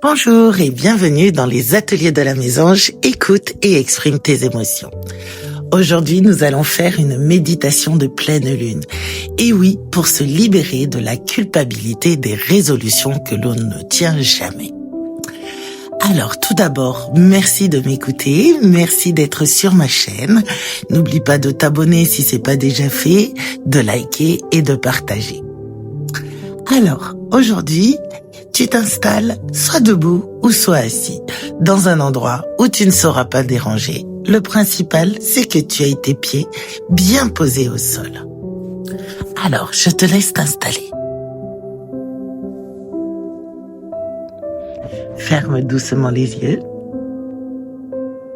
Bonjour et bienvenue dans les ateliers de la mésange. Écoute et exprime tes émotions. Aujourd'hui, nous allons faire une méditation de pleine lune. Et oui, pour se libérer de la culpabilité des résolutions que l'on ne tient jamais. Alors, tout d'abord, merci de m'écouter, merci d'être sur ma chaîne. N'oublie pas de t'abonner si c'est pas déjà fait, de liker et de partager. Alors, aujourd'hui, tu t'installes soit debout ou soit assis, dans un endroit où tu ne seras pas dérangé. Le principal, c'est que tu aies tes pieds bien posés au sol. Alors, je te laisse t'installer. Ferme doucement les yeux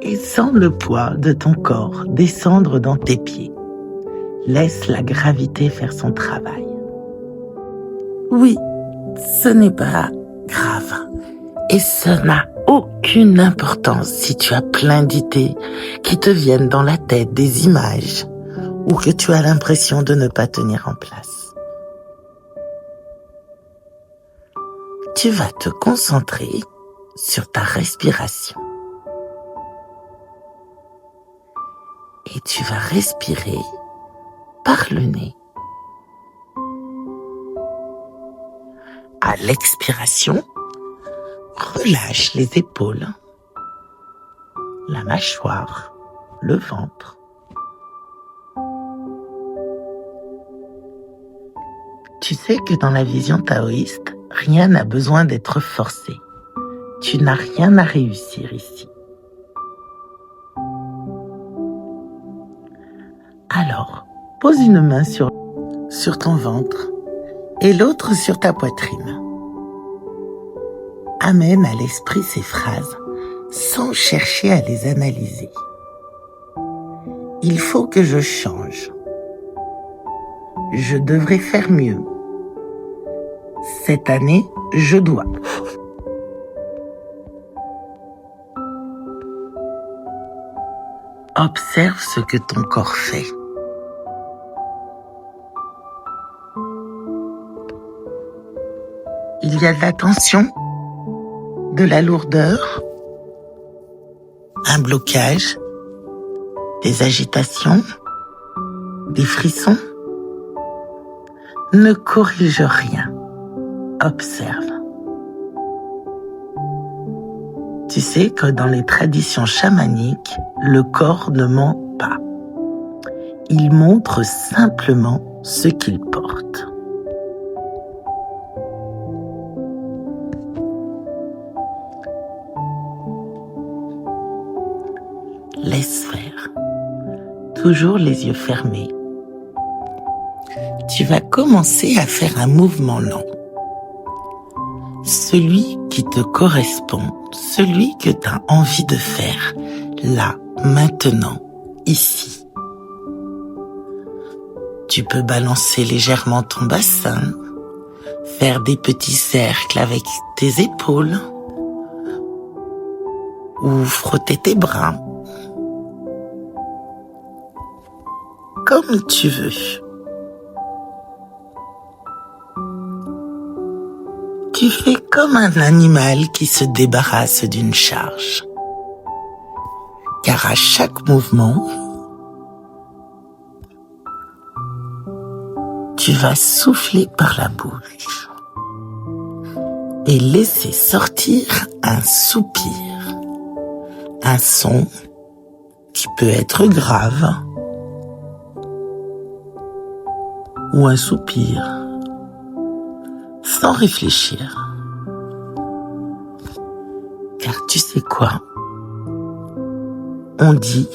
et sens le poids de ton corps descendre dans tes pieds. Laisse la gravité faire son travail. Oui, ce n'est pas grave et ça n'a aucune importance si tu as plein d'idées qui te viennent dans la tête, des images ou que tu as l'impression de ne pas tenir en place. Tu vas te concentrer sur ta respiration et tu vas respirer par le nez. À l'expiration, relâche les épaules, la mâchoire, le ventre. Tu sais que dans la vision taoïste, rien n'a besoin d'être forcé. Tu n'as rien à réussir ici. Alors, pose une main sur ton ventre et l'autre sur ta poitrine. Amène à l'esprit ces phrases sans chercher à les analyser. Il faut que je change. Je devrais faire mieux. Cette année, je dois. Observe ce que ton corps fait. Il y a de la tension, de la lourdeur, un blocage, des agitations, des frissons. Ne corrige rien, observe. Tu sais que dans les traditions chamaniques, le corps ne ment pas. Il montre simplement ce qu'il porte. Laisse faire, toujours les yeux fermés. Tu vas commencer à faire un mouvement lent. Celui qui te correspond, celui que tu as envie de faire, là, maintenant, ici. Tu peux balancer légèrement ton bassin, faire des petits cercles avec tes épaules, ou frotter tes bras. Comme tu veux. Tu fais comme un animal qui se débarrasse d'une charge. Car à chaque mouvement, tu vas souffler par la bouche et laisser sortir un soupir, un son qui peut être grave ou un soupir, sans réfléchir. Car tu sais quoi? On dit,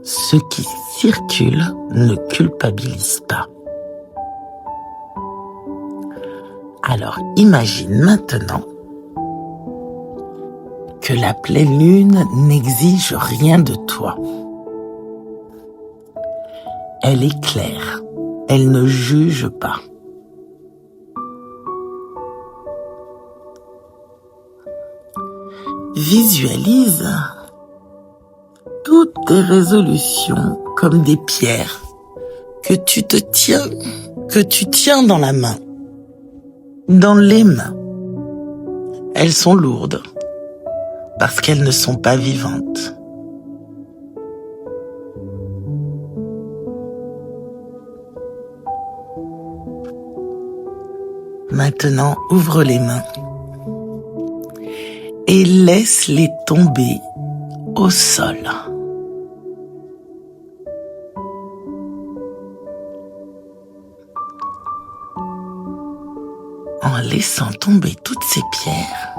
ce qui circule ne culpabilise pas. Alors imagine maintenant que la pleine lune n'exige rien de toi. Elle est claire. Elle ne juge pas. Visualise toutes tes résolutions comme des pierres que tu tiens dans la main, dans les mains. Elles sont lourdes, parce qu'elles ne sont pas vivantes. Maintenant, ouvre les mains et laisse-les tomber au sol. En laissant tomber toutes ces pierres,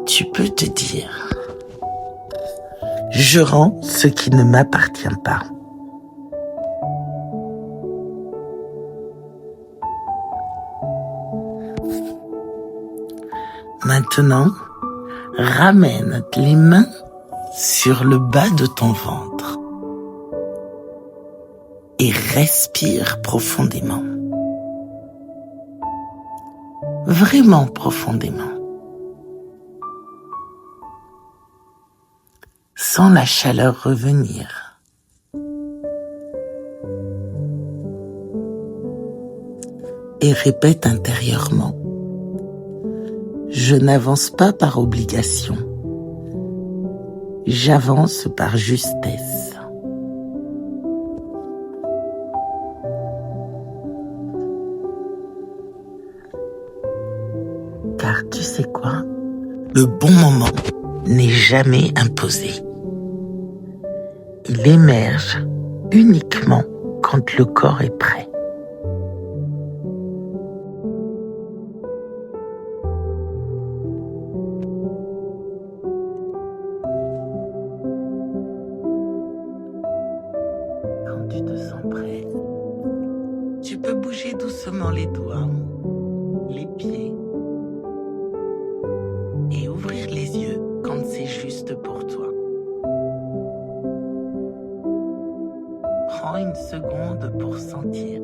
tu peux te dire: je rends ce qui ne m'appartient pas. Maintenant, ramène les mains sur le bas de ton ventre et respire profondément. Vraiment profondément. Sens la chaleur revenir. Et répète intérieurement: je n'avance pas par obligation. J'avance par justesse. Car tu sais quoi? Le bon moment n'est jamais imposé. Il émerge uniquement quand le corps est prêt. Quand tu te sens prêt, tu peux bouger doucement les doigts, les pieds et ouvrir les yeux quand c'est juste pour toi. Prends une seconde pour sentir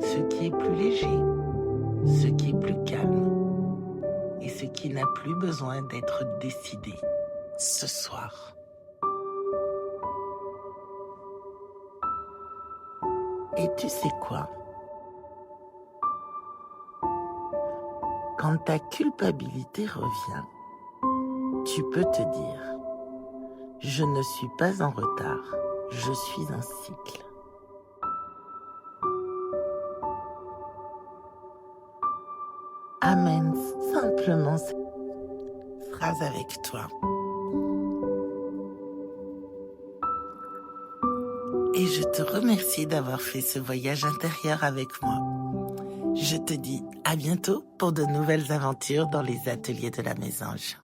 ce qui est plus léger, ce qui est plus calme et ce qui n'a plus besoin d'être décidé ce soir. Et tu sais quoi? Quand ta culpabilité revient, tu peux te dire: je ne suis pas en retard, je suis un cycle. Amène simplement cette phrase avec toi. Et je te remercie d'avoir fait ce voyage intérieur avec moi. Je te dis à bientôt pour de nouvelles aventures dans les ateliers de la Mésange.